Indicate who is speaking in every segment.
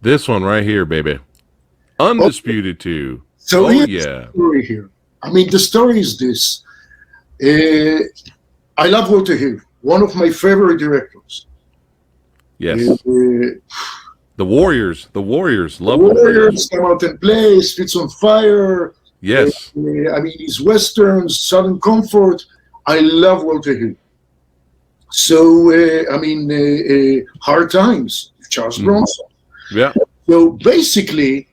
Speaker 1: This one right here, baby.
Speaker 2: Oh,
Speaker 1: Undisputed 2.
Speaker 2: so
Speaker 1: Oh,
Speaker 2: here's the
Speaker 1: yeah.
Speaker 2: story here. I mean, the story is this. Uh, I love Walter Hill, one of my favorite directors.
Speaker 1: Yes.
Speaker 2: The
Speaker 1: The Warriors. The Warriors. Love the
Speaker 2: Warriors,
Speaker 1: Warriors.
Speaker 2: Come Out and Play, Streets on Fire.
Speaker 1: Yes.
Speaker 2: I mean, his westerns, Southern Comfort. I love Walter Hill. So, Hard Times, Charles Bronson.
Speaker 1: Yeah.
Speaker 2: So basically,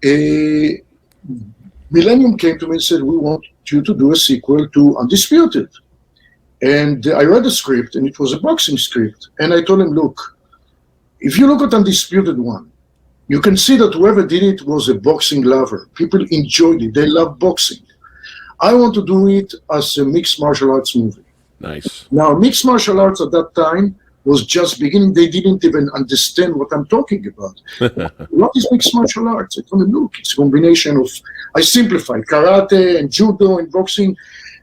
Speaker 2: uh, Millennium came to me and said, "We want you to do a sequel to Undisputed." And I read the script, and it was a boxing script. And I told him, "Look, if you look at Undisputed 1, you can see that whoever did it was a boxing lover. People enjoyed it. They love boxing. I want to do it as a mixed martial arts movie."
Speaker 1: Nice.
Speaker 2: Now, mixed martial arts at that time was just beginning. They didn't even understand what I'm talking about. What is mixed martial arts? I told them, look, it's a combination of, I simplified karate and judo and boxing,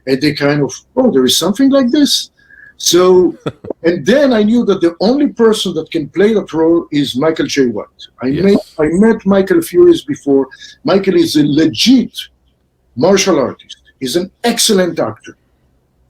Speaker 2: and they kind of, oh, there is something like this. So, and then I knew that the only person that can play that role is Michael J. White. I met Michael a few years before. Michael is a legit martial artist. He's an excellent actor.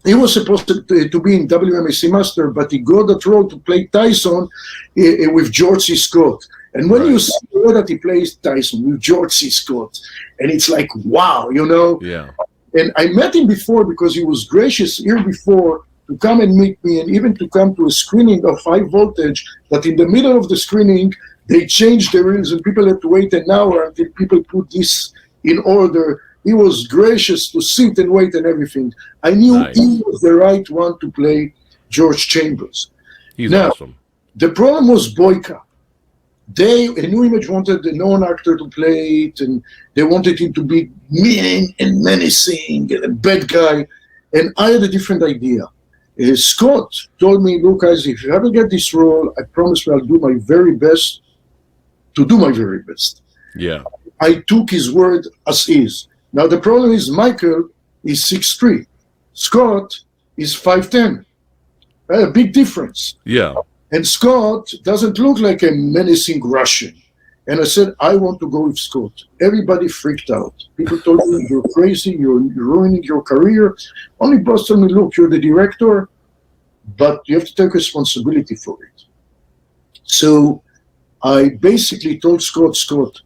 Speaker 2: He was supposed to be in WMAC Master, but he got that role to play Tyson with George C. Scott. And when you see that he plays Tyson with George C. Scott, and it's like, wow, you know?
Speaker 1: Yeah.
Speaker 2: And I met him before because he was gracious here before to come and meet me and even to come to a screening of High Voltage, that in the middle of the screening, they changed the rules and people had to wait an hour until people put this in order. He was gracious to sit and wait and everything. I knew he was the right one to play George Chambers.
Speaker 1: He's awesome.
Speaker 2: The problem was Boyka. A New Image wanted a known actor to play it, and they wanted him to be mean and menacing and a bad guy. And I had a different idea. Scott told me, look, guys, if you ever get this role, I promise you I'll do my very best to do my very best.
Speaker 1: Yeah.
Speaker 2: I took his word as is. Now, the problem is Michael is 6'3". Scott is 5'10". A big difference.
Speaker 1: Yeah.
Speaker 2: And Scott doesn't look like a menacing Russian. And I said, I want to go with Scott. Everybody freaked out. People told me, you're crazy, you're ruining your career. Only boss told me, look, you're the director, but you have to take responsibility for it. So I basically told Scott,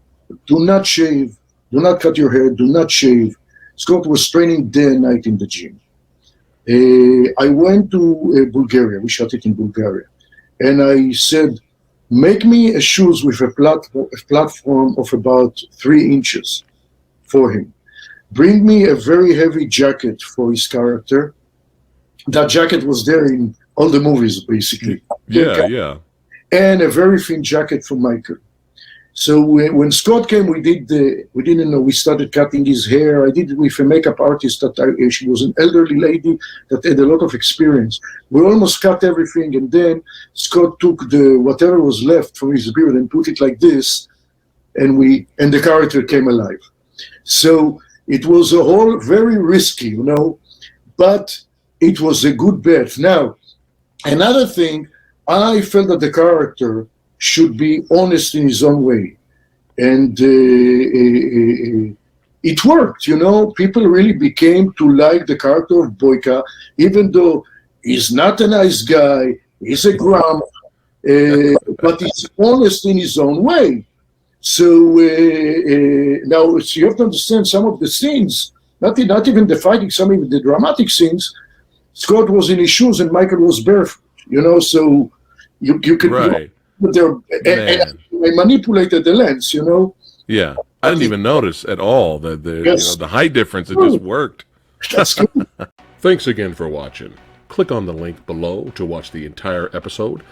Speaker 2: do not shave, do not cut your hair, do not shave. Scott was training day and night in the gym. I went to Bulgaria. We shot it in Bulgaria. And I said, make me a shoes with a platform of about 3 inches for him. Bring me a very heavy jacket for his character. That jacket was there in all the movies, basically.
Speaker 1: Yeah.
Speaker 2: And a very thin jacket for Michael. So when Scott came, we started cutting his hair. I did it with a makeup artist she was an elderly lady that had a lot of experience. We almost cut everything, and then Scott took whatever was left from his beard and put it like this, and the character came alive. So it was a whole very risky, but it was a good bet. Now, another thing, I felt that the character should be honest in his own way. And it worked, People really became to like the character of Boyka, even though he's not a nice guy, he's a grump, but he's honest in his own way. So now you have to understand some of the scenes, not even the fighting, some of the dramatic scenes, Scott was in his shoes and Michael was barefoot, so you could...
Speaker 1: Right.
Speaker 2: And I manipulated the lens,
Speaker 1: Yeah, I didn't even notice at all the height difference. It just worked.
Speaker 2: That's good.
Speaker 1: Thanks again for watching. Click on the link below to watch the entire episode,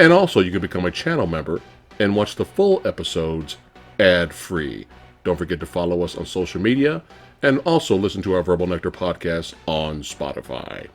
Speaker 1: and also you can become a channel member and watch the full episodes ad-free. Don't forget to follow us on social media, and also listen to our Verbal Nectar podcast on Spotify.